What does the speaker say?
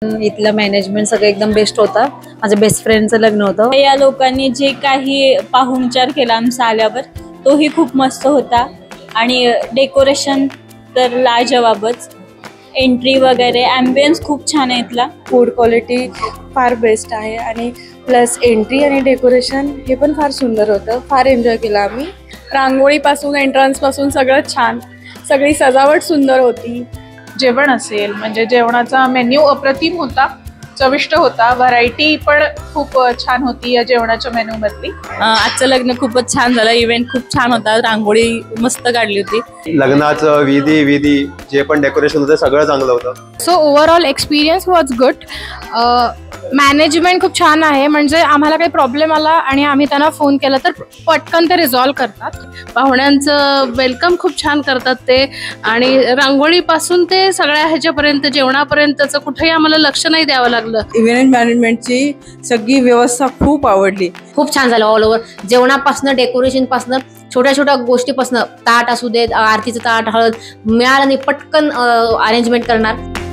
इथलं मॅनेजमेंट सगळं एकदम बेस्ट होता। माझ्या बेस्ट फ्रेंडचं लग्न होतं। या लोकांनी जे काही पाहुणचार केला आमचा आल्यावर तोही खूप मस्त होता आणि डेकोरेशन तर लाजवाबच। एंट्री वगैरे ॲम्बियन्स खूप छान आहे इथला। फूड क्वालिटी फार बेस्ट आहे आणि प्लस एंट्री आणि डेकोरेशन हे पण फार सुंदर होतं। फार एन्जॉय केला आम्ही। रांगोळीपासून एंट्रन्स पासून सगळं छान, सगळी सजावट सुंदर होती। जेवण असेल म्हणजे जेवणाचा मेन्यू अप्रतिम होता, चविष्ट होता। व्हरायटी पण खूप छान होती या जेवणाच्या मेन्यू मधली। आजचं लग्न खूपच छान झालं। इव्हेंट खूप छान होता, रांगोळी मस्त काढली होती। लग्नाचं विधी जे पण डेकोरेशन होतं सगळं चांगलं होतं। So overall experience was good. Management खूप छान आहे, म्हणजे आम्हाला काही प्रॉब्लेम आला आणि आम्ही त्यांना फोन केला तर पटकन ते रिझॉल्व्ह करतात। पाहुण्यांचं वेलकम खूप छान करतात ते, आणि रांगोळीपासून ते सगळ्या ह्याच्यापर्यंत जेवणापर्यंतचं कुठेही आम्हाला लक्ष नाही द्यावं लागलं। इव्हेंट मॅनेजमेंटची सगळी व्यवस्था खूप आवडली। खूप छान झालं ऑल ओव्हर। जेवणापासून डेकोरेशन पासून छोट्या छोट्या गोष्टीपासून ताट असू देत, आरतीचं ताट, हळद मिळालं नाही पटकन अरेंजमेंट करणार।